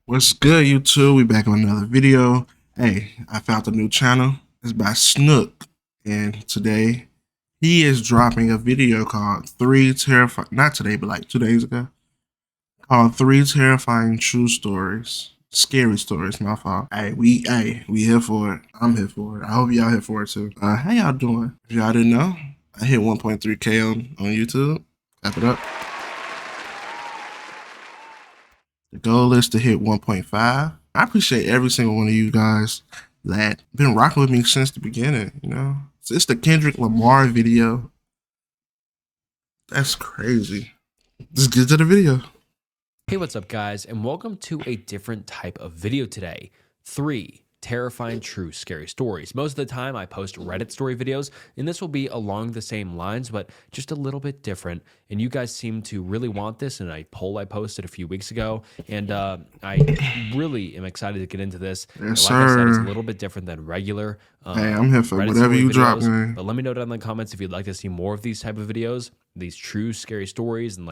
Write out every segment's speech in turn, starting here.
What's good, YouTube? We back on another video. Hey, I found a new channel. It's by Snook, and today he is dropping a video called Three Terrifying. Not today, but like 2 days ago. Called Three Terrifying True Stories, Scary Stories. My fault. Hey, we here for it. I'm here for it. I hope y'all here for it too. How y'all doing? If y'all didn't know, I hit 1.3K on YouTube. Clap it up. The goal is to hit 1.5. I appreciate every single one of you guys that been rocking with me since the beginning, So it's the Kendrick Lamar video. That's crazy. Let's get to the video. Hey, what's up guys, and welcome to a different type of video today. 3 terrifying true scary stories. Most of the time I post Reddit story videos, and this will be along the same lines, but just a little bit different. And you guys seem to really want this in a poll I posted a few weeks ago, and I really am excited to get into this. Yes, like I said, it's a sir. little bit different than regular Hey, I'm here for Reddit whatever story you drop, videos. man. But let me know down in the comments if you'd like to see more of these type of videos, these true scary stories, and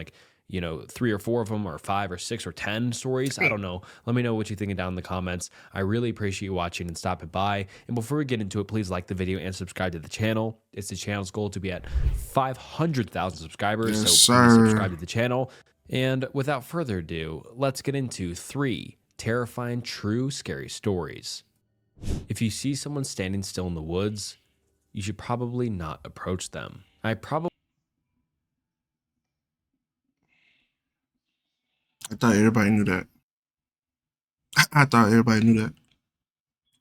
3 or 4 of them, or 5 or 6 or 10 stories. I don't know. Let me know what you're thinking down in the comments. I really appreciate you watching and stopping by. And before we get into it, please like the video and subscribe to the channel. It's the channel's goal to be at 500,000 subscribers. Yes, so please sir. subscribe to the channel. And without further ado, let's get into 3 terrifying true scary stories. If you see someone standing still in the woods, you should probably not approach them. I thought everybody knew that. I thought everybody knew that.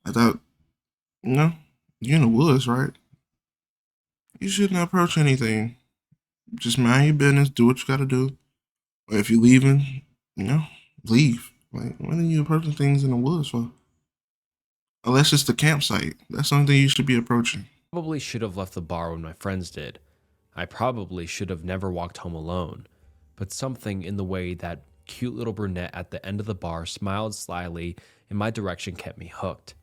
I thought, you're in the woods, right? You shouldn't approach anything. Just mind your business, do what you gotta do. Or if you're leaving, leave. Like, what are you approaching things in the woods for? Unless it's the campsite. That's the only thing you should be approaching. Probably should have left the bar when my friends did. I probably should have never walked home alone. But something in the way that cute little brunette at the end of the bar smiled slyly in my direction kept me hooked.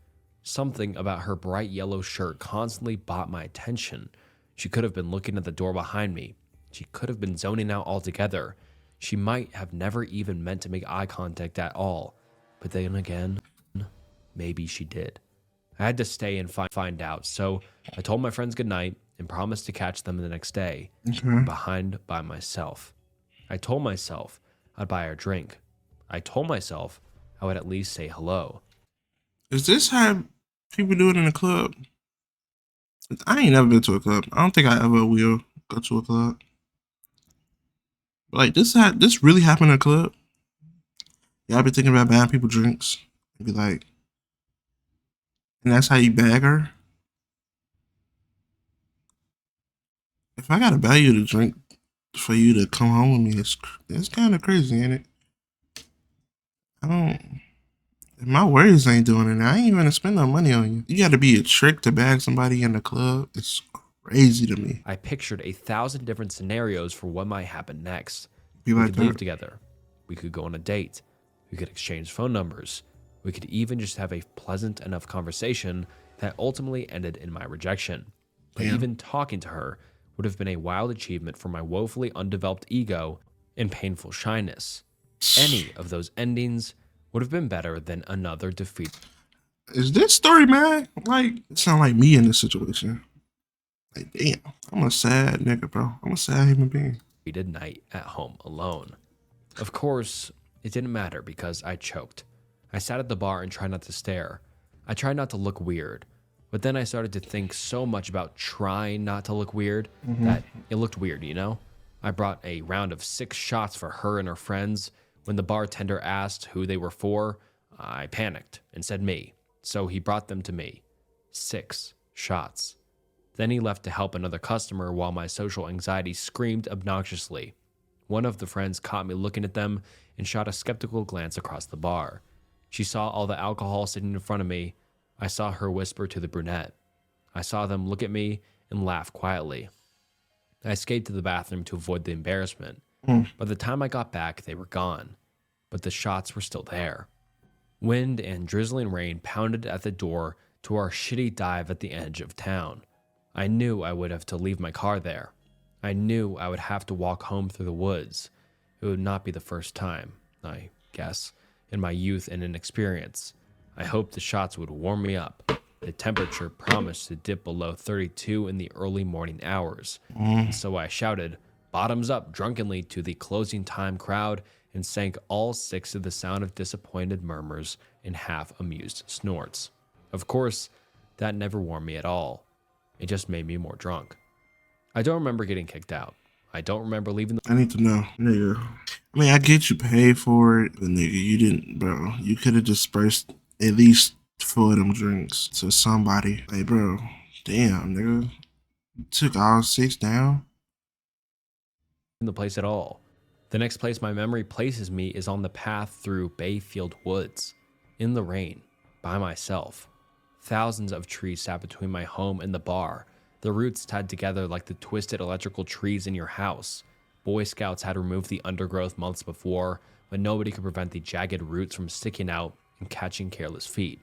Something about her bright yellow shirt constantly bought my attention. She could have been looking at the door behind me. She could have been zoning out altogether. She might have never even meant to make eye contact at all. But then again, maybe she did. I had to stay and find out, so I told my friends goodnight and promised to catch them the next day, behind by myself. I told myself I'd buy her a drink. I told myself I would at least say hello. Is this how people do it in a club? I ain't never been to a club. I don't think I ever will go to a club. But like this really happened in a club? Y'all be thinking about buying people drinks and be like, and that's how you bag her? If I gotta buy you the drink for you to come home with me, it's kind of crazy, ain't it? If my worries ain't doing it, I ain't even gonna spend no money on you. You gotta be a trick to bag somebody in the club. It's crazy to me. I pictured 1,000 different scenarios for what might happen next. Be We like could that. leave together. We could go on a date. We could exchange phone numbers. We could even just have a pleasant enough conversation that ultimately ended in my rejection. But Damn. even talking to her would have been a wild achievement for my woefully undeveloped ego and painful shyness. Any of those endings would have been better than another defeat. Is this story, man? Like, it sound like me in this situation. Like, damn, I'm a sad nigga, bro. I'm a sad human being. Night at home alone. Of course, it didn't matter because I choked. I sat at the bar and tried not to stare. I tried not to look weird, but then I started to think so much about trying not to look weird that it looked weird, I brought a round of 6 shots for her and her friends. When the bartender asked who they were for, I panicked and said me, so he brought them to me. 6 shots. Then he left to help another customer while my social anxiety screamed obnoxiously. One of the friends caught me looking at them and shot a skeptical glance across the bar. She saw all the alcohol sitting in front of me. I saw her whisper to the brunette. I saw them look at me and laugh quietly. I escaped to the bathroom to avoid the embarrassment. By the time I got back, they were gone, but the shots were still there. Wind and drizzling rain pounded at the door to our shitty dive at the edge of town. I knew I would have to leave my car there. I knew I would have to walk home through the woods. It would not be the first time, I guess. in my youth and inexperience. I hoped the shots would warm me up. The temperature promised to dip below 32 in the early morning hours, and so I shouted, "Bottoms up," drunkenly to the closing time crowd and sank all six to the sound of disappointed murmurs and half-amused snorts. Of course, that never warmed me at all. It just made me more drunk. I don't remember getting kicked out. I don't remember leaving the I need to know, nigga. I mean, I get you paid for it, but nigga, you didn't, bro. You could have dispersed at least 4 of them drinks to somebody. Like, bro, damn, nigga. You took all 6 down. place at all. The next place my memory places me is on the path through Bayfield Woods, in the rain, by myself. Thousands of trees sat between my home and the bar, the roots tied together like the twisted electrical trees in your house. Boy Scouts had removed the undergrowth months before, but nobody could prevent the jagged roots from sticking out and catching careless feet.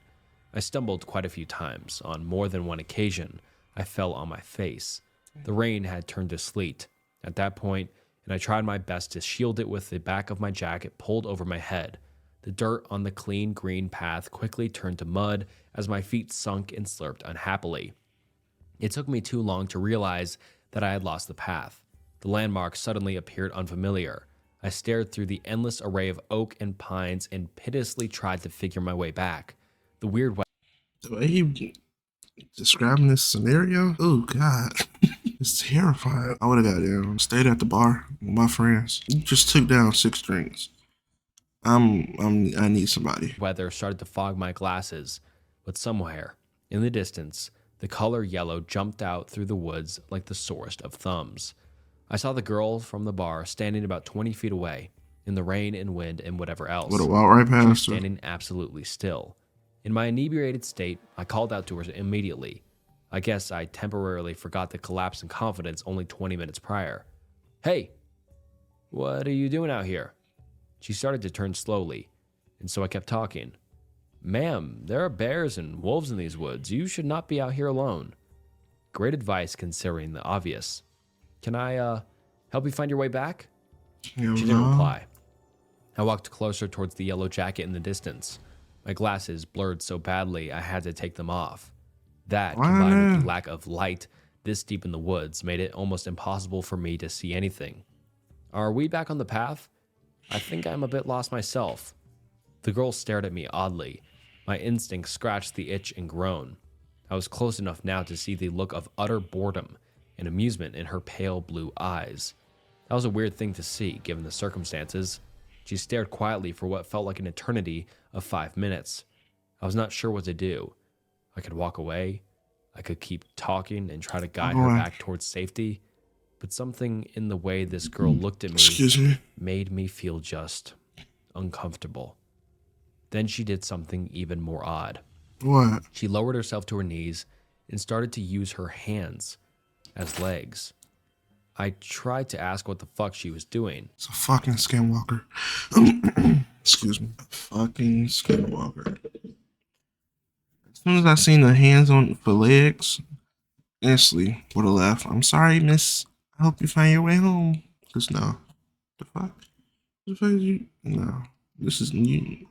I stumbled quite a few times. On more than one occasion, I fell on my face. The rain had turned to sleet. At that point, and I tried my best to shield it with the back of my jacket pulled over my head. The dirt on the clean green path quickly turned to mud as my feet sunk and slurped unhappily. It took me too long to realize that I had lost the path. The landmark suddenly appeared unfamiliar. I stared through the endless array of oak and pines and piteously tried to figure my way back. The weird The way he describing this scenario, oh god, it's terrifying. I would have got down, stayed at the bar with my friends. You just took down 6 drinks. I need somebody. weather started to fog my glasses, but somewhere, in the distance, the color yellow jumped out through the woods like the sorest of thumbs. I saw the girl from the bar standing about 20 feet away, in the rain and wind and whatever else. Would have walked right She was past her. standing absolutely still. In my inebriated state, I called out to her immediately. I guess I temporarily forgot the collapse in confidence only 20 minutes prior. "Hey, what are you doing out here?" She started to turn slowly, and so I kept talking. "Ma'am, there are bears and wolves in these woods. You should not be out here alone." Great advice considering the obvious. "Can I, help you find your way back?" Hell She didn't no. reply. I walked closer towards the yellow jacket in the distance. My glasses blurred so badly I had to take them off. That, combined with the lack of light this deep in the woods, made it almost impossible for me to see anything. "Are we back on the path? I think I'm a bit lost myself." The girl stared at me oddly. My instincts scratched the itch and groaned. I was close enough now to see the look of utter boredom and amusement in her pale blue eyes. That was a weird thing to see, given the circumstances. She stared quietly for what felt like an eternity of 5 minutes. I was not sure what to do. I could walk away. I could keep talking and try to guide her back towards safety. But something in the way this girl looked at me Excuse me. made me feel just uncomfortable. Then she did something even more odd. What? She lowered herself to her knees and started to use her hands as legs. I tried to ask what the fuck she was doing. It's a fucking skinwalker. Excuse me. A fucking skinwalker. As soon as I seen the hands on for legs, instantly would have left. "I'm sorry, miss. I hope you find your way home." Just no. The fuck? The fuck is you? No. This is you.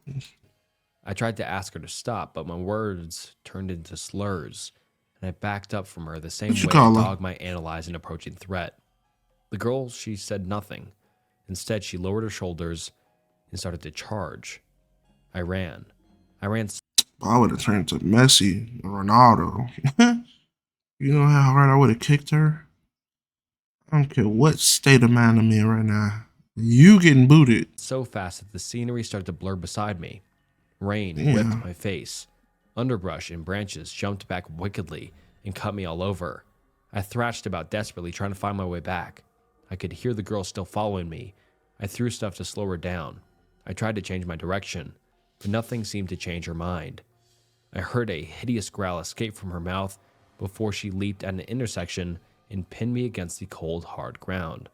I tried to ask her to stop, but my words turned into slurs, and I backed up from her the same What'd you way call a her? dog might analyze an approaching threat. The girl, she said nothing. Instead, she lowered her shoulders and started to charge. I ran. I would have turned to Messi or Ronaldo. You know how hard I would have kicked her? I don't care what state of mind I'm in right now. You getting booted. so fast that the scenery started to blur beside me. Rain Damn. whipped my face. Underbrush and branches jumped back wickedly and cut me all over. I thrashed about desperately, trying to find my way back. I could hear the girl still following me. I threw stuff to slow her down. I tried to change my direction, but nothing seemed to change her mind. I heard a hideous growl escape from her mouth before she leaped at an intersection and pinned me against the cold, hard ground.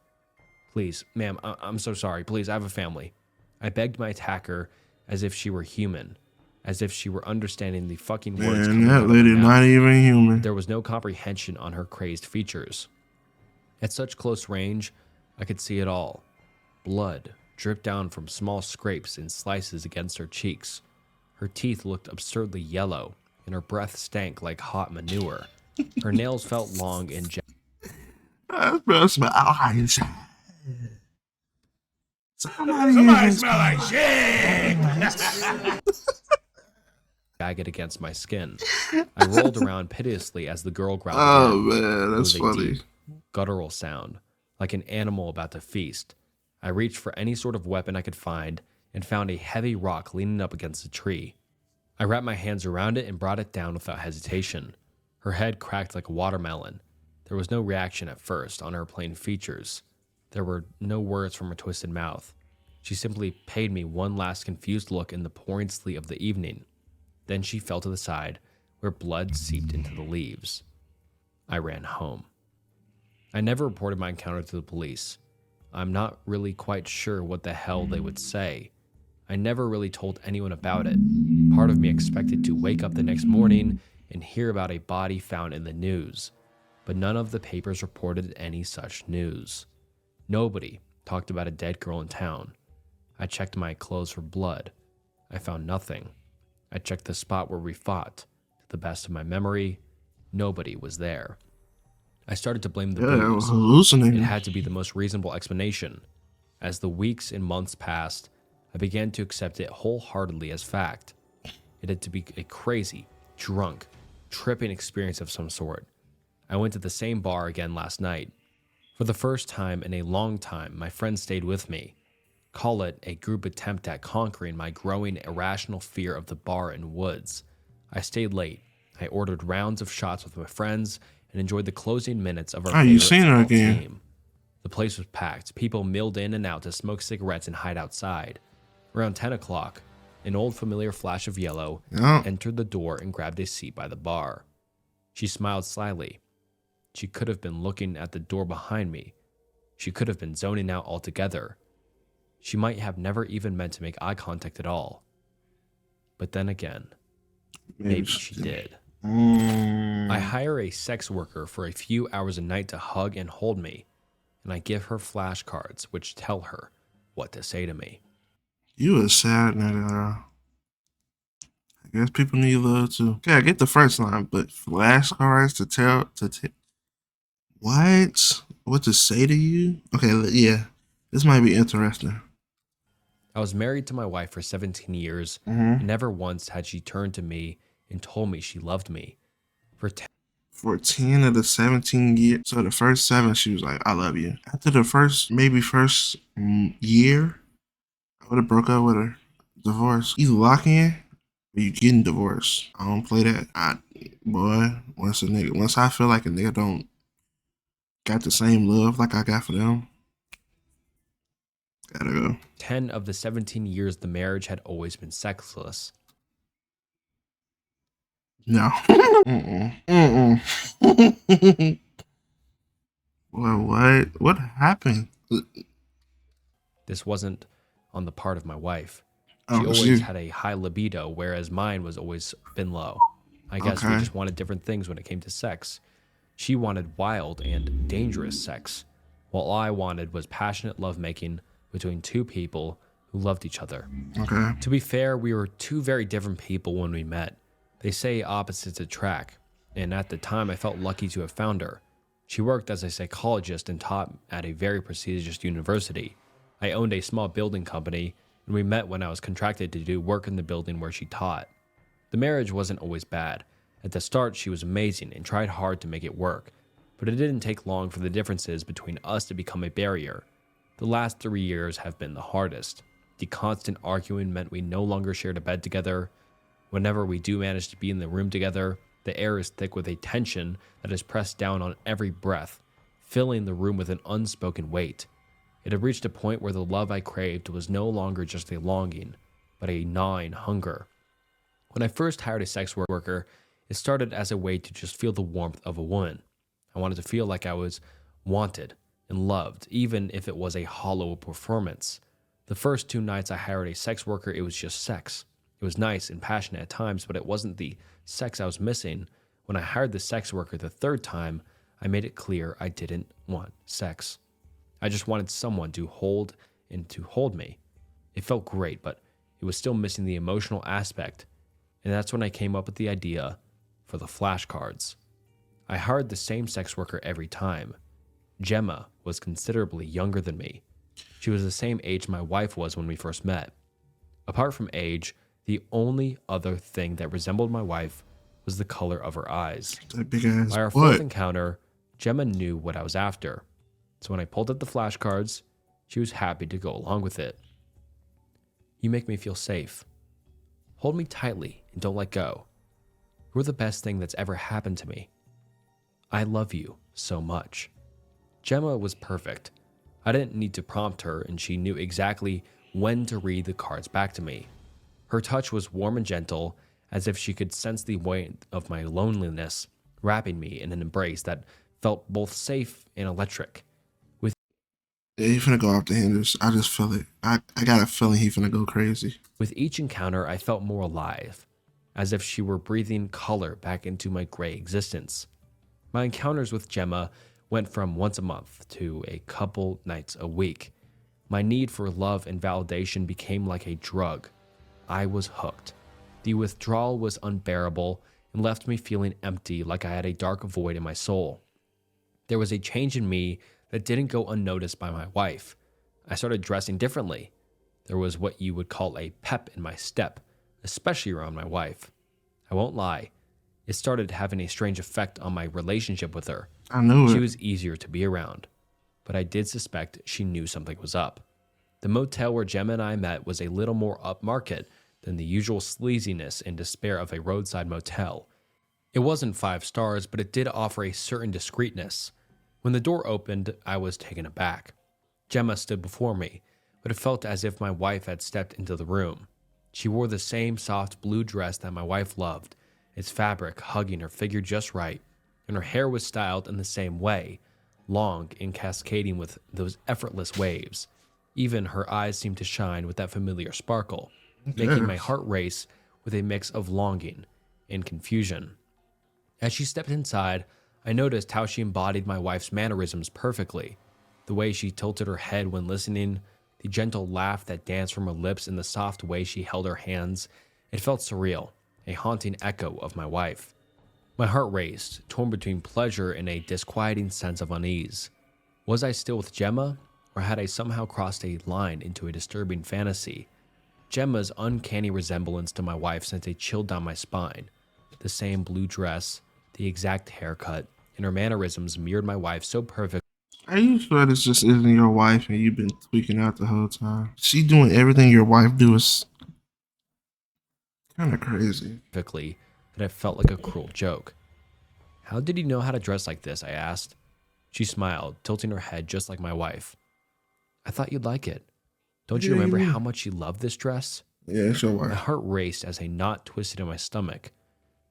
"Please, ma'am, I'm so sorry. Please, I have a family." I begged my attacker as if she were human, as if she were understanding the fucking words Man, coming out that of my lady mouth. not even human. There was no comprehension on her crazed features. At such close range, I could see it all. Blood dripped down from small scrapes and slices against her cheeks. Her teeth looked absurdly yellow, and her breath stank like hot manure. Her nails felt long and I smell eyes. Somebody smell like shit. jagged against my skin. I rolled around piteously as the girl growled Oh again. man, It that's was a funny. deep, guttural sound, like an animal about to feast. I reached for any sort of weapon I could find and found a heavy rock leaning up against a tree. I wrapped my hands around it and brought it down without hesitation. Her head cracked like a watermelon. There was no reaction at first on her plain features. There were no words from her twisted mouth. She simply paid me one last confused look in the pouring sleet of the evening. Then she fell to the side, where blood seeped into the leaves. I ran home. I never reported my encounter to the police. I'm not really quite sure what the hell they would say. I never really told anyone about it. Part of me expected to wake up the next morning and hear about a body found in the news, but none of the papers reported any such news. Nobody talked about a dead girl in town. I checked my clothes for blood. I found nothing. I checked the spot where we fought. To the best of my memory, nobody was there. I started to blame the Yeah, I was booze. hallucinating. It had to be the most reasonable explanation. As the weeks and months passed, I began to accept it wholeheartedly as fact. It had to be a crazy, drunk, tripping experience of some sort. I went to the same bar again last night. For the first time in a long time, my friend stayed with me. Call it a group attempt at conquering my growing irrational fear of the bar and woods. I stayed late. I ordered rounds of shots with my friends and enjoyed the closing minutes of our you favorite seen her football again. team. The place was packed. People milled in and out to smoke cigarettes and hide outside. Around 10 o'clock, an old familiar flash of yellow Yeah. entered the door and grabbed a seat by the bar. She smiled slyly. She could have been looking at the door behind me. She could have been zoning out altogether. She might have never even meant to make eye contact at all. But then again, maybe she did. I hire a sex worker for a few hours a night to hug and hold me, and I give her flashcards which tell her what to say to me. You a sad nigga, girl. I guess people need love too. Okay, I get the first line, but flashcards to what? What to say to you? Okay, yeah, this might be interesting. I was married to my wife for 17 years, Mm-hmm. and never once had she turned to me and told me she loved me. For 10 of the 17 years, so the first 7, she was like, I love you. After the first year, I would have broke up with her. Divorce. You lock in, or you getting divorced. I don't play that. Once I feel like a nigga don't got the same love like I got for them, gotta go. 10 of the 17 years the marriage had always been sexless. No. Mm-mm. Well, what? What happened? This wasn't on the part of my wife. Oh, She always she- had a high libido, whereas mine was always been low. I guess we Okay. just wanted different things when it came to sex. She wanted wild and dangerous sex, while all I wanted was passionate lovemaking between two people who loved each other. Okay. To be fair, we were two very different people when we met. They say opposites attract, and at the time I felt lucky to have found her. She worked as a psychologist and taught at a very prestigious university. I owned a small building company, and we met when I was contracted to do work in the building where she taught. The marriage wasn't always bad. At the start, she was amazing and tried hard to make it work, but it didn't take long for the differences between us to become a barrier. The last 3 years have been the hardest. The constant arguing meant we no longer shared a bed together. Whenever we do manage to be in the room together, the air is thick with a tension that is pressed down on every breath, filling the room with an unspoken weight. It had reached a point where the love I craved was no longer just a longing, but a gnawing hunger. When I first hired a sex worker, it started as a way to just feel the warmth of a woman. I wanted to feel like I was wanted and loved, even if it was a hollow performance. The first 2 nights I hired a sex worker, it was just sex. It was nice and passionate at times, but it wasn't the sex I was missing. When I hired the sex worker the 3rd time, I made it clear I didn't want sex. I just wanted someone to hold in to hold me. It felt great, but it was still missing the emotional aspect, and that's when I came up with the idea for the flashcards. I hired the same sex worker every time. Gemma was considerably younger than me. She was the same age my wife was when we first met. Apart from age, the only other thing that resembled my wife was the color of her eyes. That big ass By our butt. fourth encounter, Gemma knew what I was after. So when I pulled up the flashcards, she was happy to go along with it. You make me feel safe. Hold me tightly and don't let go. You're the best thing that's ever happened to me. I love you so much. Gemma was perfect. I didn't need to prompt her, and she knew exactly when to read the cards back to me. Her touch was warm and gentle, as if she could sense the weight of my loneliness, wrapping me in an embrace that felt both safe and electric. Yeah, he finna go off the hinges. I just feel it. I got a feeling he finna go crazy. With each encounter, I felt more alive, as if she were breathing color back into my gray existence. My encounters with Gemma went from once a month to a couple nights a week. My need for love and validation became like a drug. I was hooked. The withdrawal was unbearable and left me feeling empty, like I had a dark void in my soul. There was a change in me that didn't go unnoticed by my wife. I started dressing differently. There was what you would call a pep in my step, especially around my wife. I won't lie, it started having a strange effect on my relationship with her. I knew She it. was easier to be around, but I did suspect she knew something was up. The motel where Gemma and I met was a little more upmarket than the usual sleaziness and despair of a roadside motel. It wasn't 5 stars, but it did offer a certain discreetness. When the door opened, I was taken aback. Gemma stood before me, but it felt as if my wife had stepped into the room. She wore the same soft blue dress that my wife loved, its fabric hugging her figure just right, and her hair was styled in the same way, long and cascading with those effortless waves. Even her eyes seemed to shine with that familiar sparkle, making my heart race with a mix of longing and confusion. As she stepped inside, I noticed how she embodied my wife's mannerisms perfectly. The way she tilted her head when listening, the gentle laugh that danced from her lips, and the soft way she held her hands. It felt surreal, a haunting echo of my wife. My heart raced, torn between pleasure and a disquieting sense of unease. Was I still with Gemma, or had I somehow crossed a line into a disturbing fantasy? Gemma's uncanny resemblance to my wife sent a chill down my spine. The same blue dress, the exact haircut, and her mannerisms mirrored my wife so perfectly Are you sure this just isn't your wife and you've been tweaking out the whole time? She doing everything your wife do is kind of crazy. that it felt like a cruel joke. How did you know how to dress like this? I asked. She smiled, tilting her head just like my wife. I thought you'd like it. Don't you remember how much you loved this dress? Yeah, it's your My wife. heart raced as a knot twisted in my stomach.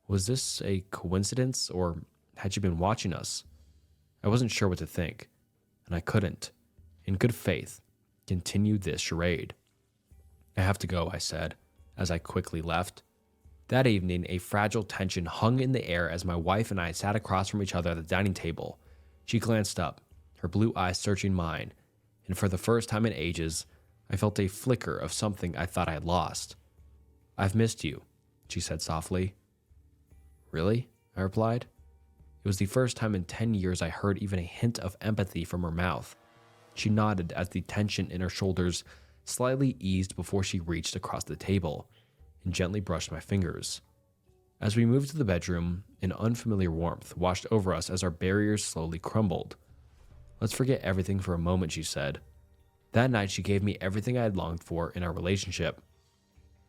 Was this a coincidence, or had she been watching us? I wasn't sure what to think, and I couldn't, in good faith, continue this charade. I have to go, I said, as I quickly left. That evening, a fragile tension hung in the air as my wife and I sat across from each other at the dining table. She glanced up, her blue eyes searching mine, and for the first time in ages, I felt a flicker of something I thought I had lost. I've missed you, she said softly. Really? I replied. It was the first time in 10 years I heard even a hint of empathy from her mouth. She nodded as the tension in her shoulders slightly eased before she reached across the table and gently brushed my fingers. As we moved to the bedroom, an unfamiliar warmth washed over us as our barriers slowly crumbled. Let's forget everything for a moment, she said. That night, she gave me everything I had longed for in our relationship.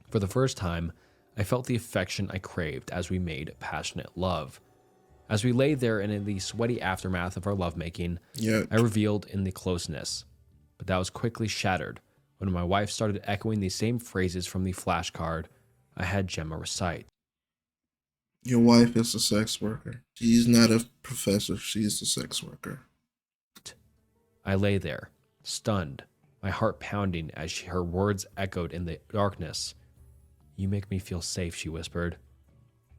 For the first time, I felt the affection I craved as we made passionate love. As we lay there and in the sweaty aftermath of our lovemaking, Yeah. I reveled in the closeness. But that was quickly shattered when my wife started echoing the same phrases from the flashcard I had Gemma recite. Your wife is a sex worker. She's not a professor. She's a sex worker. I lay there, stunned, my heart pounding as her words echoed in the darkness. You make me feel safe, she whispered.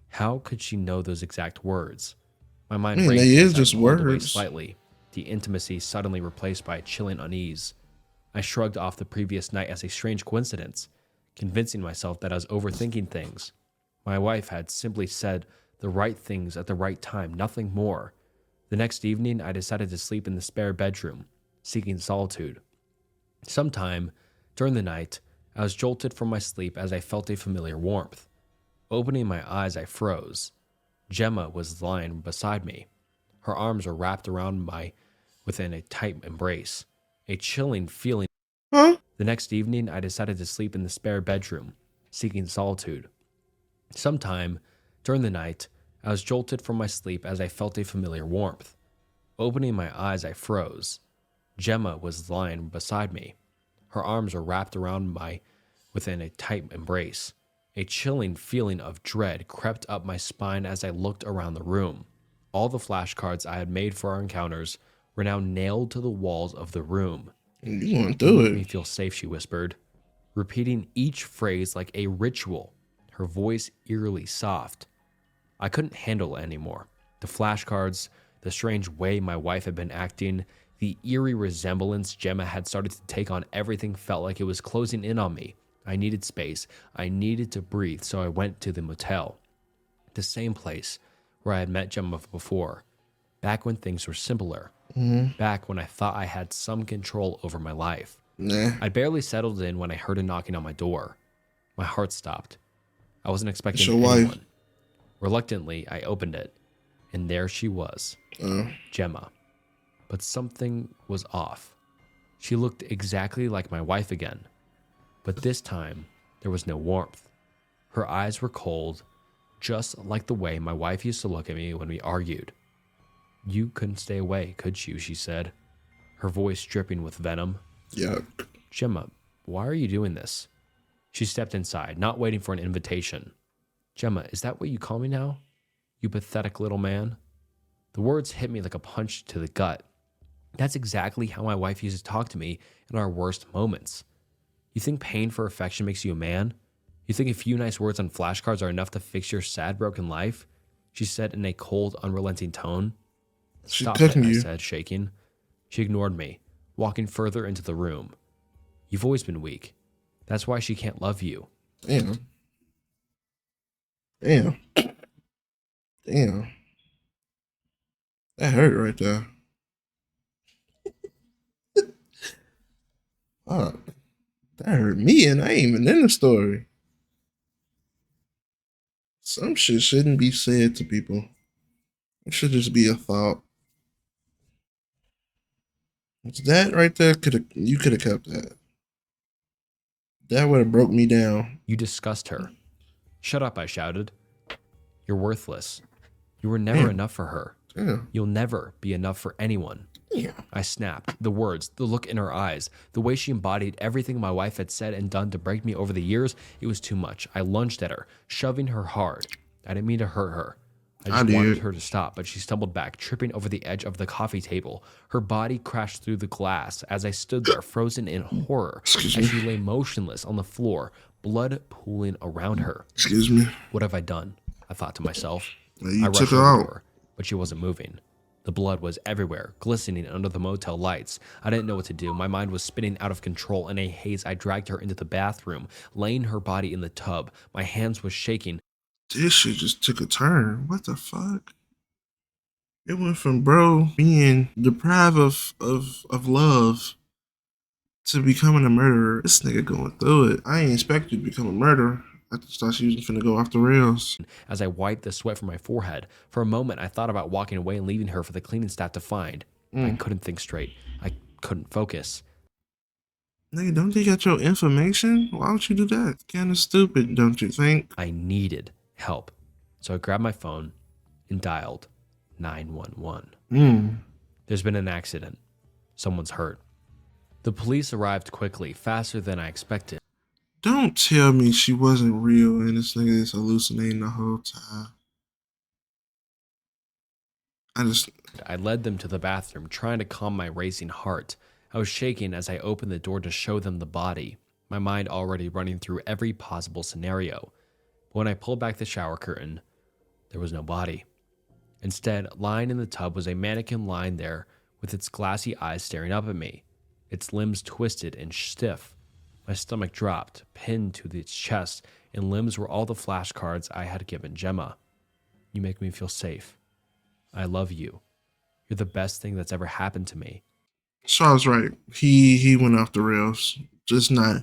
How could she know those exact words? My mind They raced is as I just pulled away words. slightly, the intimacy suddenly replaced by a chilling unease. I shrugged off the previous night as a strange coincidence, convincing myself that I was overthinking things. My wife had simply said the right things at the right time, nothing more. The next evening, I decided to sleep in the spare bedroom, seeking solitude. Sometime during the night, I was jolted from my sleep as I felt a familiar warmth. Opening my eyes, I froze. Gemma was lying beside me. Her arms were wrapped around within a tight embrace. A chilling feeling. Huh? The next evening, I decided to sleep in the spare bedroom, seeking solitude. Sometime during the night, I was jolted from my sleep as I felt a familiar warmth. Opening my eyes, I froze. Gemma was lying beside me. Her arms were wrapped around within a tight embrace. A chilling feeling of dread crept up my spine as I looked around the room. All the flashcards I had made for our encounters were now nailed to the walls of the room. You want to "You do make me it? feel safe," she whispered, repeating each phrase like a ritual, her voice eerily soft. I couldn't handle it anymore. The flashcards, the strange way my wife had been acting, the eerie resemblance Gemma had started to take on everything felt like it was closing in on me. I needed space. I needed to breathe, so I went to the motel. The same place where I had met Gemma before, back when things were simpler, back when I thought I had some control over my life. Nah. I'd barely settled in when I heard a knocking on my door. My heart stopped. I wasn't expecting It's your wife. anyone. Reluctantly, I opened it, and there she was, Gemma. But something was off. She looked exactly like my wife again, but this time there was no warmth. Her eyes were cold, just like the way my wife used to look at me when we argued. "You couldn't stay away, could you?" she said, her voice dripping with venom. Yuck. "Gemma, why are you doing this?" She stepped inside, not waiting for an invitation. "Gemma, is that what you call me now? You pathetic little man?" The words hit me like a punch to the gut. That's exactly how my wife used to talk to me in our worst moments. You think paying for affection makes you a man? You think a few nice words on flashcards are enough to fix your sad, broken life? She said in a cold, unrelenting tone. She's "Stop cooking it," I you. said, shaking. She ignored me, walking further into the room. "You've always been weak. That's why she can't love you." Damn. Damn. Damn. That hurt right there. Fuck. That hurt me, and I ain't even in the story. Some shit shouldn't be said to people. It should just be a thought. That right there you could have kept that. That would have broke me down. "You disgust her." "Shut up," I shouted. "You're worthless. You were never Damn. enough for her. Damn. You'll never be enough for anyone." Yeah. I snapped. The words, the look in her eyes, the way she embodied everything my wife had said and done to break me over the years, it was too much. I lunged at her, shoving her hard. I didn't mean to hurt her. I I just wanted did. her to stop, but she stumbled back, tripping over the edge of the coffee table. Her body crashed through the glass as I stood there, frozen in horror, Excuse as me. she lay motionless on the floor, blood pooling around her. Excuse me. What have I done? I thought to myself. You I took rushed her over to out. her, but she wasn't moving. The blood was everywhere, glistening under the motel lights. I didn't know what to do. My mind was spinning out of control. In a haze, I dragged her into the bathroom, laying her body in the tub. My hands was shaking. This shit just took a turn. What the fuck? It went from bro being deprived of love to becoming a murderer. This nigga going through it. I ain't expect you to become a murderer. I just thought she was finna go off the rails. As I wiped the sweat from my forehead, for a moment I thought about walking away and leaving her for the cleaning staff to find. I couldn't think straight. I couldn't focus. Nigga, don't they got your information? Why don't you do that? Kinda stupid, don't you think? I needed help. So I grabbed my phone and dialed 911. There's been an accident. Someone's hurt. The police arrived quickly, faster than I expected. Don't tell me she wasn't real and this nigga is hallucinating the whole time. I led them to the bathroom, trying to calm my racing heart. I was shaking as I opened the door to show them the body, my mind already running through every possible scenario. But when I pulled back the shower curtain, there was no body. Instead, lying in the tub was a mannequin lying there with its glassy eyes staring up at me. its limbs twisted and stiff. My stomach dropped, pinned to its chest, and limbs were all the flashcards I had given Gemma. You make me feel safe. I love you. You're the best thing that's ever happened to me. So I was right. He went off the rails. Just not.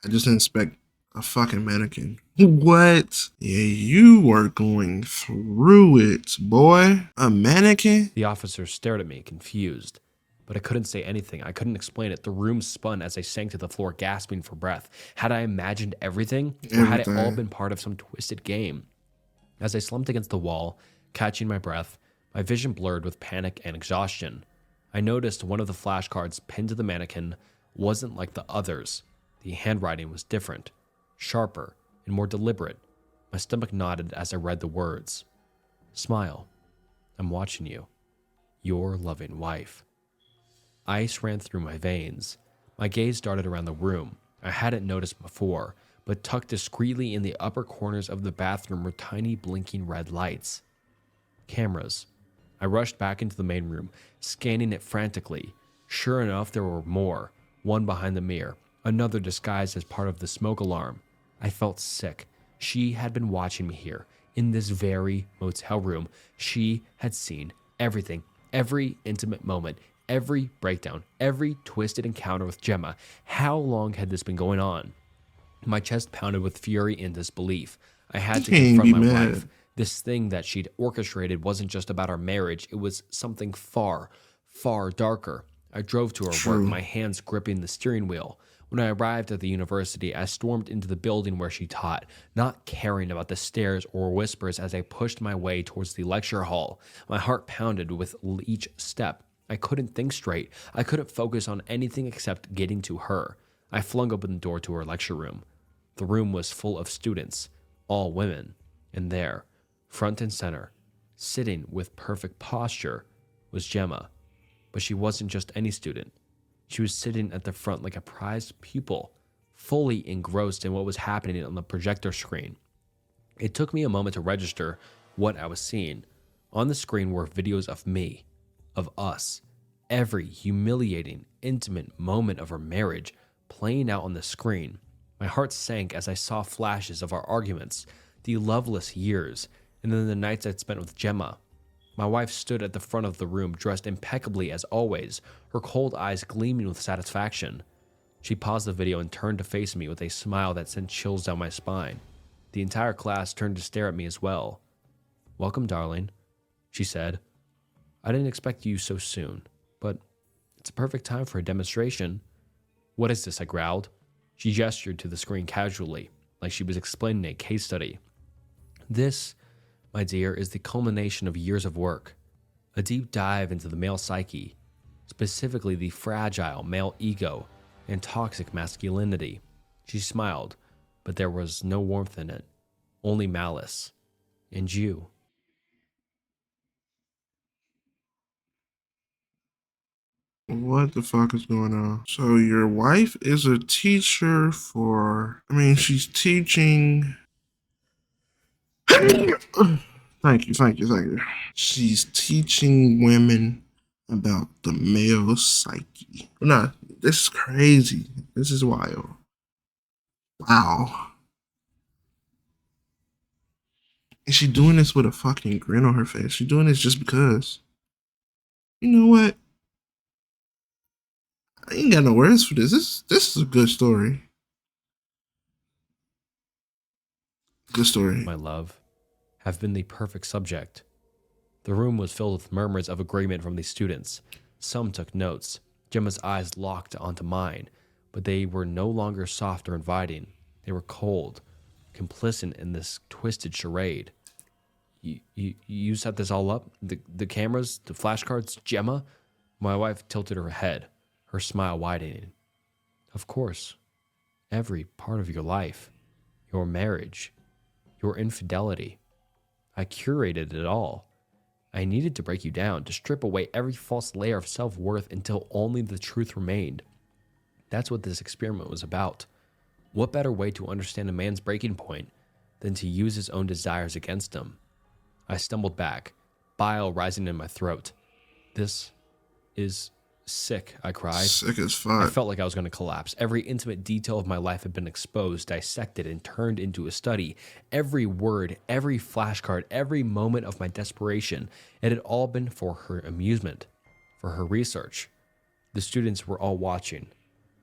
I just didn't expect a fucking mannequin. What? Yeah, you were going through it, boy. A mannequin? The officer stared at me, confused. But I couldn't say anything. I couldn't explain it. The room spun as I sank to the floor, gasping for breath. Had I imagined everything? Or had it all Everything. been part of some twisted game? As I slumped against the wall, catching my breath, my vision blurred with panic and exhaustion. I noticed one of the flashcards pinned to the mannequin wasn't like the others. The handwriting was different, sharper, and more deliberate. My stomach nodded as I read the words. Smile. I'm watching you. Your loving wife. Ice ran through my veins. My gaze darted around the room. I hadn't noticed before, but tucked discreetly in the upper corners of the bathroom were tiny blinking red lights. Cameras. I rushed back into the main room, scanning it frantically. Sure enough, there were more. One behind the mirror, another disguised as part of the smoke alarm. I felt sick. She had been watching me here, in this very motel room. She had seen everything, every intimate moment, every breakdown, every twisted encounter with Gemma. How long had this been going on? My chest pounded with fury and disbelief. I had to Can't confront be my mad. wife. This thing that she'd orchestrated wasn't just about our marriage. It was something far, far darker. I drove to her work, True. my hands gripping the steering wheel. When I arrived at the university, I stormed into the building where she taught, not caring about the stares or whispers as I pushed my way towards the lecture hall. My heart pounded with each step. I couldn't think straight. I couldn't focus on anything except getting to her. I flung open the door to her lecture room. The room was full of students, all women, and there, front and center, sitting with perfect posture, was Gemma. But she wasn't just any student. She was sitting at the front like a prized pupil, fully engrossed in what was happening on the projector screen. It took me a moment to register what I was seeing. On the screen were videos of me, of us, every humiliating, intimate moment of our marriage playing out on the screen. My heart sank as I saw flashes of our arguments, the loveless years, and then the nights I'd spent with Gemma. My wife stood at the front of the room, dressed impeccably as always, her cold eyes gleaming with satisfaction. She paused the video and turned to face me with a smile that sent chills down my spine. The entire class turned to stare at me as well. "Welcome, darling," she said. "I didn't expect you so soon, but it's a perfect time for a demonstration." "What is this?" I growled. She gestured to the screen casually, like she was explaining a case study. "This, my dear, is the culmination of years of work. A deep dive into the male psyche, specifically the fragile male ego and toxic masculinity." She smiled, but there was no warmth in it, only malice. "And you." What the fuck is going on? So your wife is a teacher for, I mean, she's teaching. Thank you. She's teaching women about the male psyche. No, this is crazy. This is wild. Wow. Is she doing this with a fucking grin on her face? She's doing this just because. You know what? I ain't got no words for this. This is a good story. Good story. My love, have been the perfect subject. The room was filled with murmurs of agreement from the students. Some took notes. Gemma's eyes locked onto mine, but they were no longer soft or inviting. They were cold, complicit in this twisted charade. You set this all up? The cameras, the flashcards, Gemma?" My wife tilted her head, her smile widening. "Of course. Every part of your life, your marriage, your infidelity. I curated it all. I needed to break you down, to strip away every false layer of self-worth until only the truth remained. That's what this experiment was about. What better way to understand a man's breaking point than to use his own desires against him?" I stumbled back, bile rising in my throat. "This is Sick, I cried. Sick as I fuck. felt like I was going to collapse. Every intimate detail of my life had been exposed, dissected, and turned into a study. Every word, every flashcard, every moment of my desperation, it had all been for her amusement, for her research. The students were all watching,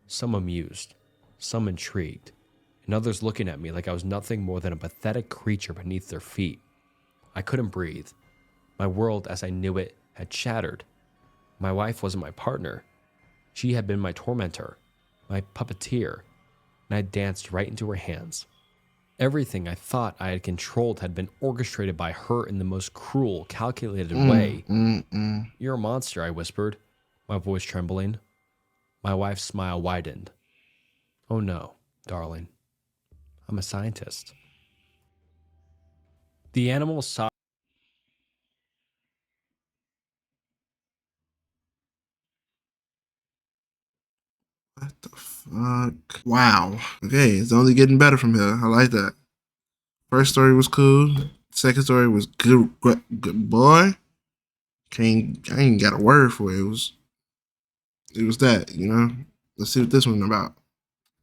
some amused, some intrigued, and others looking at me like I was nothing more than a pathetic creature beneath their feet. I couldn't breathe. My world as I knew it had shattered. My wife wasn't my partner. She had been my tormentor, my puppeteer, and I danced right into her hands. Everything I thought I had controlled had been orchestrated by her in the most cruel, calculated way. You're a monster, I whispered, my voice trembling. My wife's smile widened. Oh no, darling. I'm a scientist. The animal sighed. What the fuck? Wow. Okay, it's only getting better from here. I like that. First story was cool. Second story was good. Good boy. I ain't got a word for it. It was that, you know. Let's see what this one's about.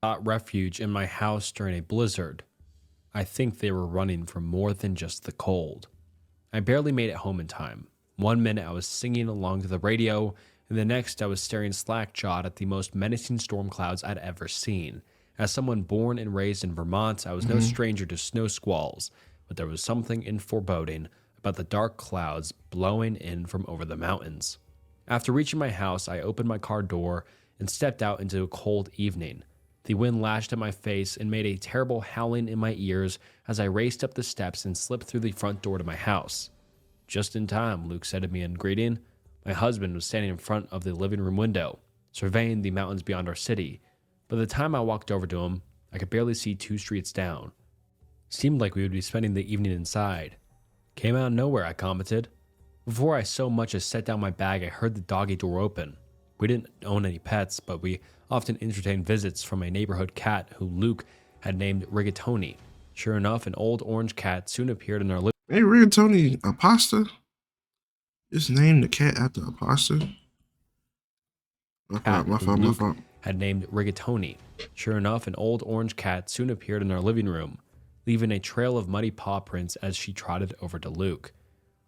Sought refuge in my house during a blizzard. I think they were running from more than just the cold. I barely made it home in time. 1 minute I was singing along to the radio, and the next I was staring slack-jawed at the most menacing storm clouds I'd ever seen. As someone born and raised in Vermont, I was no stranger to snow squalls, but there was something in foreboding about the dark clouds blowing in from over the mountains. After reaching my house, I opened my car door and stepped out into a cold evening. The wind lashed at my face and made a terrible howling in my ears as I raced up the steps and slipped through the front door to my house. Just in time, Luke said to me in greeting. My husband was standing in front of the living room window, surveying the mountains beyond our city. By the time I walked over to him, I could barely see 2 streets down. Seemed like we would be spending the evening inside. Came out of nowhere, I commented. Before I so much as set down my bag, I heard the doggy door open. We didn't own any pets, but we often entertained visits from a neighborhood cat who Luke had named Rigatoni. Sure enough, an old orange cat soon appeared in our living Hey, Rigatoni, a pasta? Just name the cat after a pasta? My fault. had named Rigatoni. Sure enough, an old orange cat soon appeared in our living room, leaving a trail of muddy paw prints as she trotted over to Luke.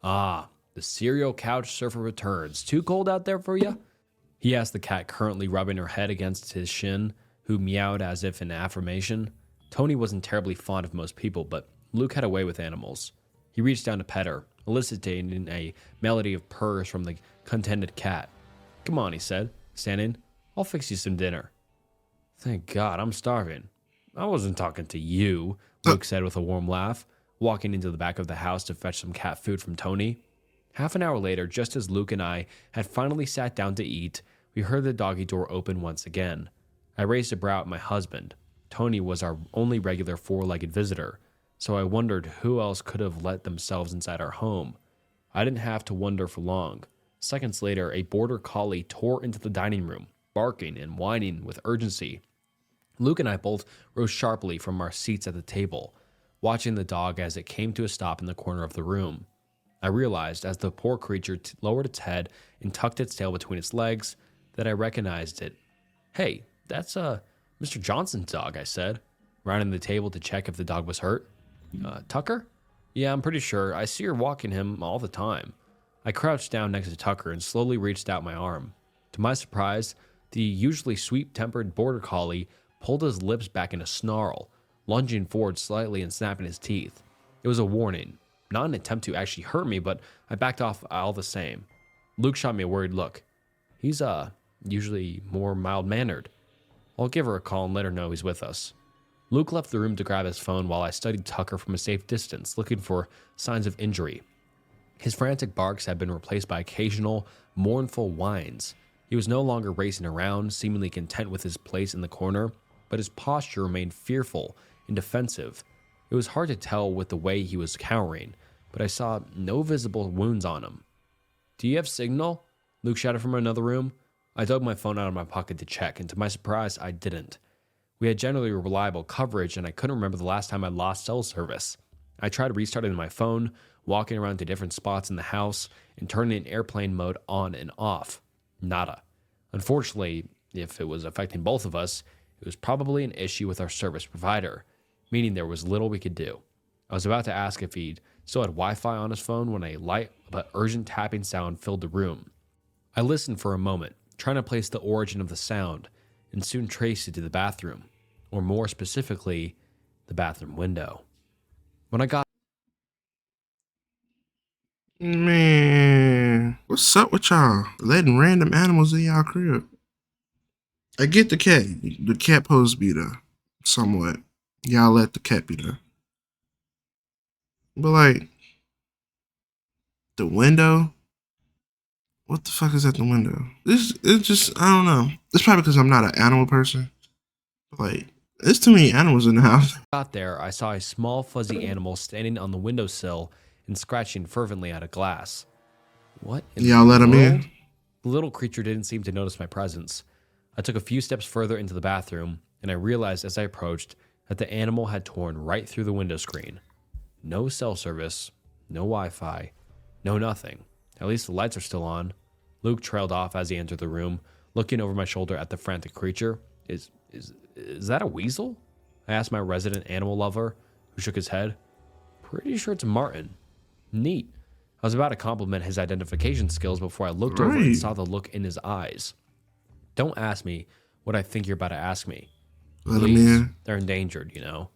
Ah, the serial couch surfer returns. Too cold out there for you? He asked the cat currently rubbing her head against his shin, who meowed as if in affirmation. Tony wasn't terribly fond of most people, but Luke had a way with animals. He reached down to pet her, eliciting a melody of purrs from the contented cat. Come on, he said, standing. I'll fix you some dinner. Thank God, I'm starving. I wasn't talking to you, Luke said with a warm laugh, walking into the back of the house to fetch some cat food from Tony. Half an hour later, just as Luke and I had finally sat down to eat, we heard the doggy door open once again. I raised a brow at my husband. Tony was our only regular 4-legged visitor, so I wondered who else could have let themselves inside our home. I didn't have to wonder for long. Seconds later, a border collie tore into the dining room, barking and whining with urgency. Luke and I both rose sharply from our seats at the table, watching the dog as it came to a stop in the corner of the room. I realized, as the poor creature lowered its head and tucked its tail between its legs, that I recognized it. Hey, that's Mr. Johnson's dog, I said, rounding the table to check if the dog was hurt. Tucker? Yeah, I'm pretty sure. I see her walking him all the time. I crouched down next to Tucker and slowly reached out my arm. To my surprise, the usually sweet-tempered border collie pulled his lips back in a snarl, lunging forward slightly and snapping his teeth. It was a warning. Not an attempt to actually hurt me, but I backed off all the same. Luke shot me a worried look. He's, usually more mild-mannered. I'll give her a call and let her know he's with us. Luke left the room to grab his phone while I studied Tucker from a safe distance, looking for signs of injury. His frantic barks had been replaced by occasional, mournful whines. He was no longer racing around, seemingly content with his place in the corner, but his posture remained fearful and defensive. It was hard to tell with the way he was cowering, but I saw no visible wounds on him. Do you have signal? Luke shouted from another room. I dug my phone out of my pocket to check, and to my surprise, I didn't. We had generally reliable coverage, and I couldn't remember the last time I lost cell service. I tried restarting my phone, walking around to different spots in the house, and turning airplane mode on and off. Nada. Unfortunately, if it was affecting both of us, it was probably an issue with our service provider, meaning there was little we could do. I was about to ask if he'd still had Wi-Fi on his phone when a light but urgent tapping sound filled the room. I listened for a moment, trying to place the origin of the sound, and soon traced it to the bathroom, or more specifically, the bathroom window. When I got Man, what's up with y'all? Letting random animals in y'all crib. I get the cat. The cat supposed to be there. Somewhat. Y'all let the cat be there. But like, the window? What the fuck is at the window? It's just, I don't know. It's probably because I'm not an animal person. But like, there's too many animals in the house. there, I saw a small fuzzy animal standing on the windowsill and scratching fervently at a glass. What in Y'all the let him in? world? The little creature didn't seem to notice my presence. I took a few steps further into the bathroom, and I realized as I approached that the animal had torn right through the window screen. No cell service, no Wi-Fi, no nothing. At least the lights are still on. Luke trailed off as he entered the room, looking over my shoulder at the frantic creature. Is that a weasel? I asked my resident animal lover, who shook his head. Pretty sure it's Martin. Neat. I was about to compliment his identification skills before I looked over and saw the look in his eyes. Don't ask me what I think you're about to ask me. Let him Please, in. they're endangered, you know.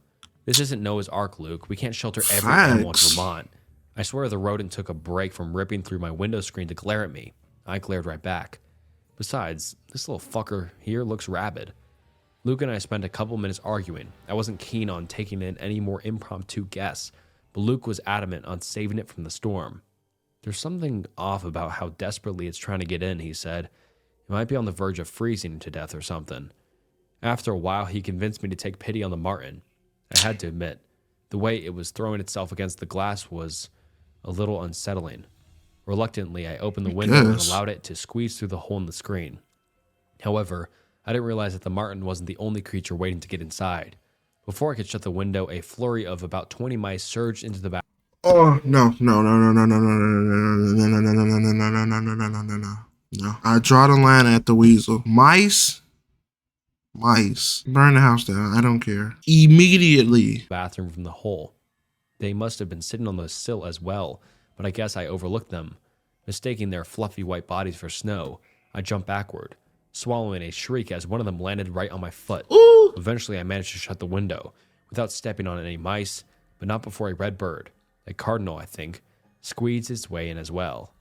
This isn't Noah's Ark, Luke. We can't shelter every animal in Facts. Vermont. I swear the rodent took a break from ripping through my window screen to glare at me. I glared right back. Besides, this little fucker here looks rabid. Luke and I spent a couple minutes arguing. I wasn't keen on taking in any more impromptu guests, but Luke was adamant on saving it from the storm. There's something off about how desperately it's trying to get in, he said. It might be on the verge of freezing to death or something. After a while, he convinced me to take pity on the marten. I had to admit, the way it was throwing itself against the glass was a little unsettling. Reluctantly, I opened the window and allowed it to squeeze through the hole in the screen. However, I didn't realize that the marten wasn't the only creature waiting to get inside. Before I could shut the window, a flurry of about 20 mice surged into the bathroom. Oh no. No. I draw the line at the weasel. Mice. Burn the house down. I don't care. Immediately. Bathroom from the hole. They must have been sitting on the sill as well, but I guess I overlooked them. Mistaking their fluffy white bodies for snow, I jumped backward, swallowing a shriek as one of them landed right on my foot. Ooh. Eventually, I managed to shut the window without stepping on any mice, but not before a red bird, a cardinal, I think, squeezed its way in as well.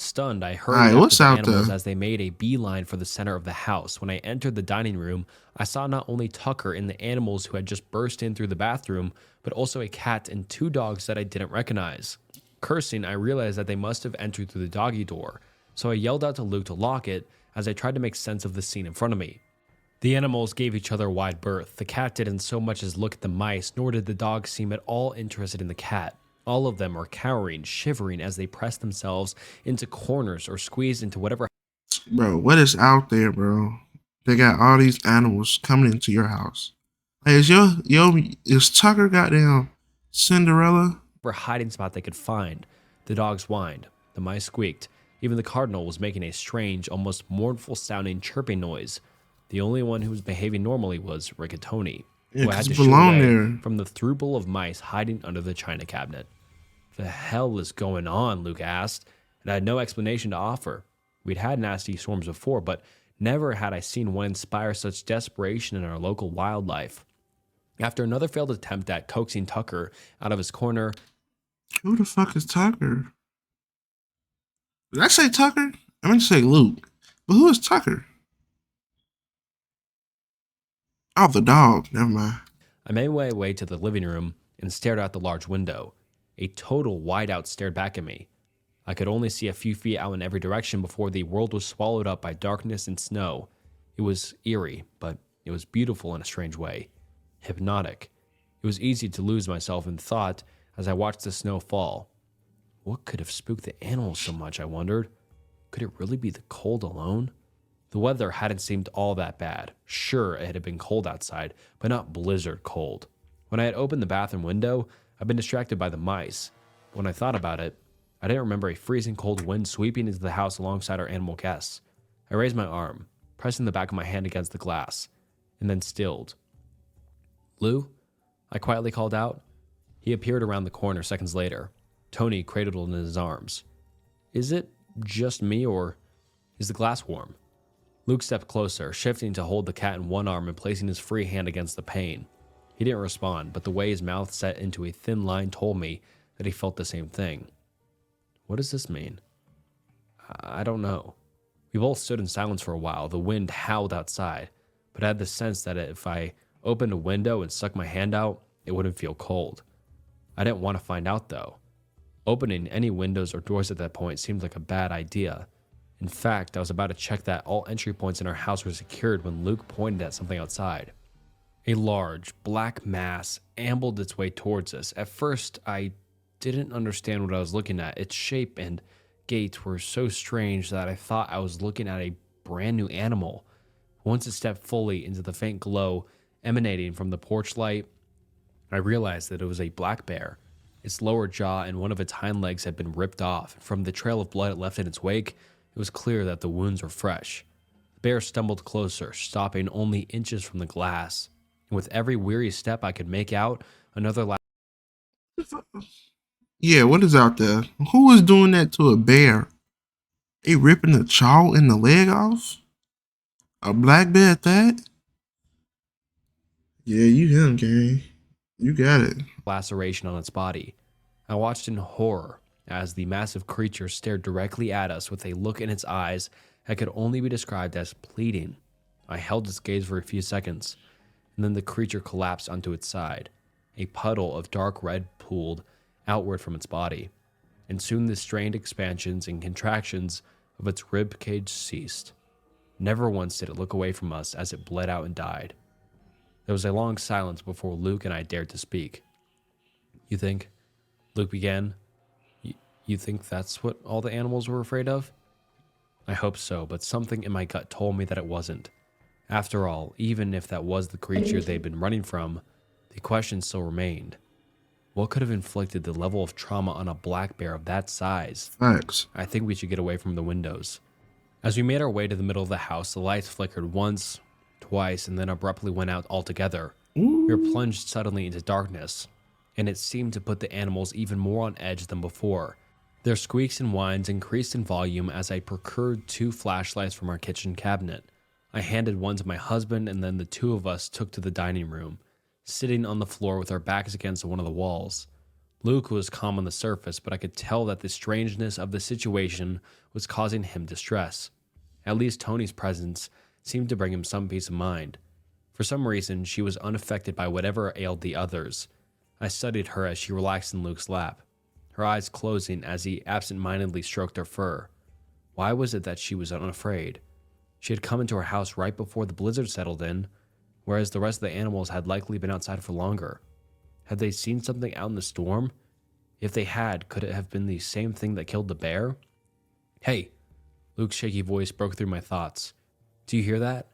Stunned, I hurried after what's the out animals there? as they made a beeline for the center of the house. When I entered the dining room, I saw not only Tucker and the animals who had just burst in through the bathroom, but also a cat and two dogs that I didn't recognize. Cursing, I realized that they must have entered through the doggy door, so I yelled out to Luke to lock it as I tried to make sense of the scene in front of me. The animals gave each other wide berth. The cat didn't so much as look at the mice, nor did the dogs seem at all interested in the cat. All of them were cowering, shivering as they pressed themselves into corners or squeezed into whatever. Bro, what is out there, bro? They got all these animals coming into your house. Hey, is Tucker goddamn Cinderella? Hiding spot they could find. The dogs whined. The mice squeaked. Even the cardinal was making a strange, almost mournful sounding chirping noise. The only one who was behaving normally was Rigatoni, who had to shoo away from the throuple of mice hiding under the china cabinet. The hell is going on? Luke asked, and I had no explanation to offer. We'd had nasty storms before, but never had I seen one inspire such desperation in our local wildlife. After another failed attempt at coaxing Tucker out of his corner. Who the fuck is Tucker? Did I say Tucker? I meant to say Luke. But who is Tucker? Oh, the dog. Never mind. I made my way to the living room and stared out the large window. A total whiteout stared back at me. I could only see a few feet out in every direction before the world was swallowed up by darkness and snow. It was eerie, but it was beautiful in a strange way. Hypnotic. It was easy to lose myself in thought as I watched the snow fall. What could have spooked the animals so much, I wondered? Could it really be the cold alone? The weather hadn't seemed all that bad. Sure, it had been cold outside, but not blizzard cold. When I had opened the bathroom window, I'd been distracted by the mice. When I thought about it, I didn't remember a freezing cold wind sweeping into the house alongside our animal guests. I raised my arm, pressing the back of my hand against the glass, and then stilled. "Lou?" I quietly called out. He appeared around the corner seconds later, Tony cradled in his arms. "Is it just me, or is the glass warm?" Luke stepped closer, shifting to hold the cat in one arm and placing his free hand against the pane. He didn't respond, but the way his mouth set into a thin line told me that he felt the same thing. What does this mean? I don't know. We both stood in silence for a while. The wind howled outside, but I had the sense that if I opened a window and stuck my hand out, it wouldn't feel cold. I didn't want to find out, though. Opening any windows or doors at that point seemed like a bad idea. In fact, I was about to check that all entry points in our house were secured when Luke pointed at something outside. A large, black mass ambled its way towards us. At first, I didn't understand what I was looking at. Its shape and gait were so strange that I thought I was looking at a brand new animal. Once it stepped fully into the faint glow emanating from the porch light, I realized that it was a black bear. Its lower jaw and one of its hind legs had been ripped off. From the trail of blood it left in its wake, it was clear that the wounds were fresh. The bear stumbled closer, stopping only inches from the glass. And with every weary step I could make out, another Yeah, what is out there? Who is doing that to a bear? They ripping the jaw and the leg off? A black bear at that? Yeah, you him, gang. You got it. laceration on its body. I watched in horror as the massive creature stared directly at us with a look in its eyes that could only be described as pleading. I held its gaze for a few seconds, and then the creature collapsed onto its side. A puddle of dark red pooled outward from its body, and soon the strained expansions and contractions of its rib cage ceased. Never once did it look away from us as it bled out and died. There was a long silence before Luke and I dared to speak. "You think?" Luke began. You think that's what all the animals were afraid of?" I hope so, but something in my gut told me that it wasn't. After all, even if that was the creature they'd been running from, the question still remained. What could have inflicted the level of trauma on a black bear of that size? Facts. I think we should get away from the windows. As we made our way to the middle of the house, the lights flickered once, twice, and then abruptly went out altogether. We were plunged suddenly into darkness, and it seemed to put the animals even more on edge than before. Their squeaks and whines increased in volume as I procured 2 flashlights from our kitchen cabinet. I handed one to my husband, and then the two of us took to the dining room, sitting on the floor with our backs against one of the walls. Luke was calm on the surface, but I could tell that the strangeness of the situation was causing him distress. At least Tony's presence seemed to bring him some peace of mind. For some reason, she was unaffected by whatever ailed the others. I studied her as she relaxed in Luke's lap, her eyes closing as he absent-mindedly stroked her fur. Why was it that she was unafraid? She had come into our house right before the blizzard settled in, whereas the rest of the animals had likely been outside for longer. Had they seen something out in the storm? If they had, could it have been the same thing that killed the bear? "Hey!" Luke's shaky voice broke through my thoughts. "Do you hear that?"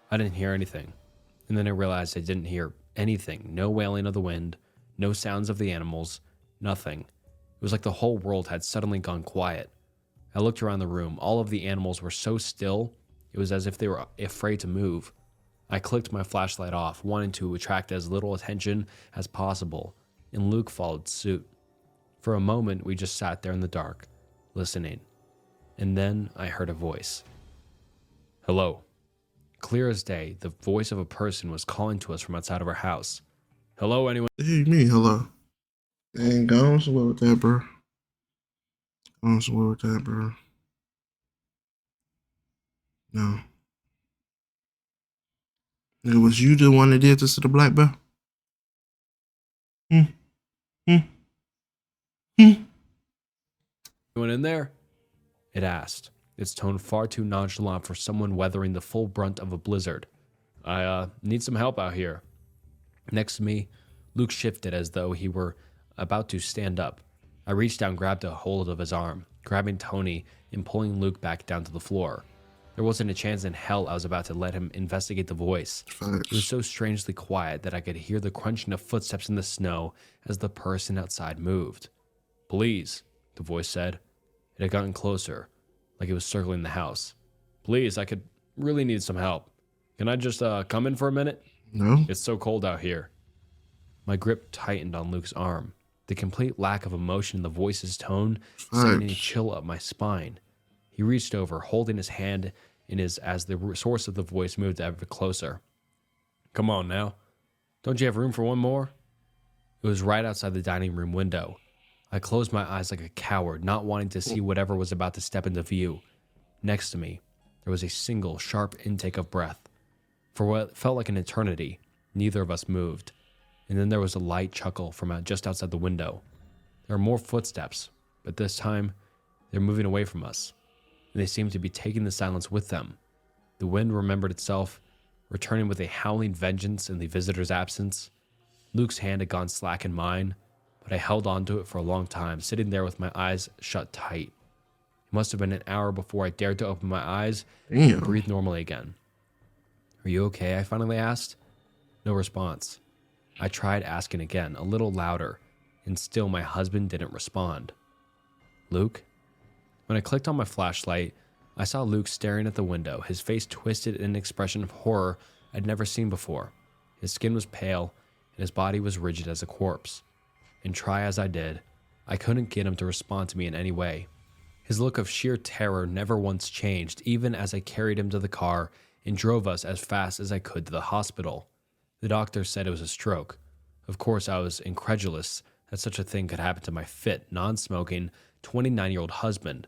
I didn't hear anything, and then I realized I didn't hear anything. No wailing of the wind, no sounds of the animals, nothing. It was like the whole world had suddenly gone quiet. I looked around the room. All of the animals were so still, it was as if they were afraid to move. I clicked my flashlight off, wanting to attract as little attention as possible, and Luke followed suit. For a moment, we just sat there in the dark, listening. And then I heard a voice. "Hello." Clear as day, the voice of a person was calling to us from outside of our house. "Hello, anyone?" Hey, me, hello. Dang, go on somewhere with that, bro. Go on somewhere with that, bro. No. It was you the one that did this to the black bear? Hmm. Hmm. Hmm. "Anyone in there?" it asked, its tone far too nonchalant for someone weathering the full brunt of a blizzard. I need some help out here." Next to me, Luke shifted as though he were about to stand up. I reached down, grabbed a hold of his arm, grabbing Tony and pulling Luke back down to the floor. There wasn't a chance in hell I was about to let him investigate the voice. It was so strangely quiet that I could hear the crunching of footsteps in the snow as the person outside moved. "Please," the voice said. It had gotten closer, like it was circling the house. Please, I could really need some help. Can I just come in for a minute? No. It's so cold out here. My grip tightened on Luke's arm. The complete lack of emotion in the voice's tone sent a chill up my spine. He reached over, holding his hand in his as the source of the voice moved ever closer. Come on now. Don't you have room for one more? It was right outside the dining room window. I closed my eyes like a coward, not wanting to see whatever was about to step into view. Next to me, there was a single, sharp intake of breath. For what felt like an eternity, neither of us moved. And then there was a light chuckle from just outside the window. There were more footsteps, but this time, they're moving away from us. And they seemed to be taking the silence with them. The wind remembered itself, returning with a howling vengeance in the visitor's absence. Luke's hand had gone slack in mine, but I held on to it for a long time, sitting there with my eyes shut tight. It must have been an hour before I dared to open my eyes and breathe normally again. Are you okay? I finally asked. No response. I tried asking again, a little louder, and still my husband didn't respond. Luke? When I clicked on my flashlight, I saw Luke staring at the window, his face twisted in an expression of horror I'd never seen before. His skin was pale, and his body was rigid as a corpse. And try as I did, I couldn't get him to respond to me in any way. His look of sheer terror never once changed, even as I carried him to the car and drove us as fast as I could to the hospital. The doctor said it was a stroke. Of course, I was incredulous that such a thing could happen to my fit, non-smoking, 29-year-old husband,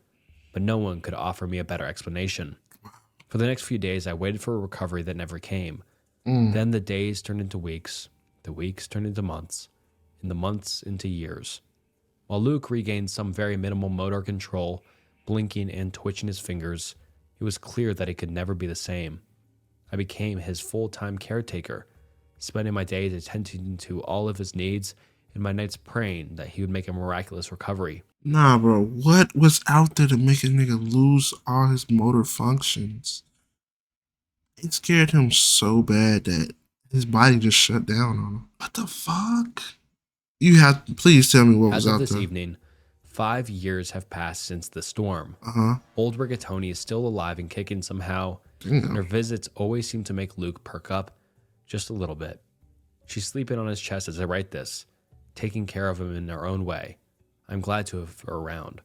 but no one could offer me a better explanation. For the next few days, I waited for a recovery that never came. Then the days turned into weeks, the weeks turned into months, and the months into years. While Luke regained some very minimal motor control, blinking and twitching his fingers, it was clear that he could never be the same. I became his full-time caretaker, spending my days attending to all of his needs and my nights praying that he would make a miraculous recovery. Nah, bro. What was out there to make a nigga lose all his motor functions? It scared him so bad that his body just shut down on him. What the fuck? Please tell me what was out there. As of this evening, 5 years have passed since the storm. Old Rigatoni is still alive and kicking somehow, and her visits always seem to make Luke perk up just a little bit. She's sleeping on his chest as I write this, taking care of him in her own way. I'm glad to have her around.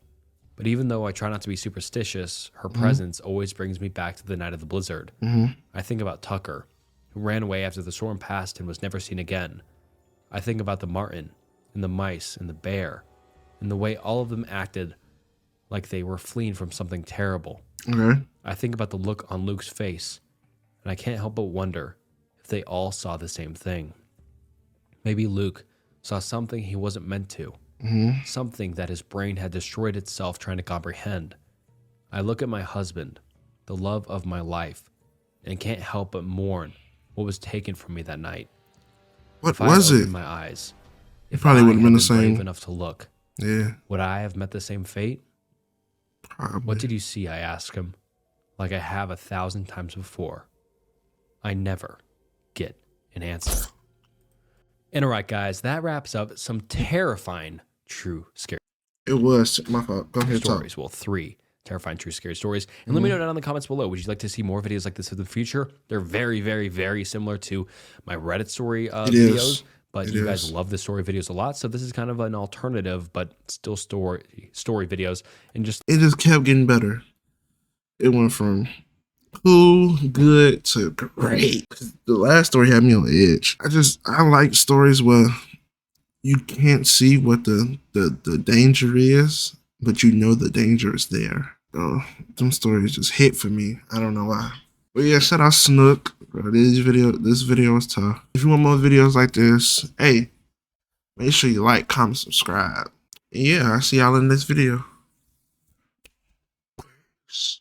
But even though I try not to be superstitious, her presence always brings me back to the night of the blizzard. I think about Tucker, who ran away after the storm passed and was never seen again. I think about the marten, and the mice, and the bear, and the way all of them acted like they were fleeing from something terrible. I think about the look on Luke's face, and I can't help but wonder if they all saw the same thing. Maybe Luke saw something he wasn't meant to, something that his brain had destroyed itself trying to comprehend. I look at my husband, the love of my life, and can't help but mourn what was taken from me that night. What was it? My eyes, It probably wouldn't have been the same. Brave enough to look, would I have met the same fate? Probably. What did you see? I asked him, like I have 1,000 times before. I never get an answer. And all right, guys, that wraps up some terrifying, true, scary. It was my fault. Go ahead, stories. talk. Well, 3 terrifying, true, scary stories. And let me know down in the comments below. Would you like to see more videos like this in the future? They're very, very, very similar to my Reddit story videos. But you guys love the story videos a lot, so this is kind of an alternative, but still story videos. And it just kept getting better. It went from cool, good to great. The last story had me on the edge. I like stories where you can't see what the danger is, but you know the danger is there. So them stories just hit for me. I don't know why. But yeah, shout out Snook. Bro, this video was tough. If you want more videos like this, hey, make sure you like, comment, subscribe. And yeah, I'll see y'all in this video. Peace.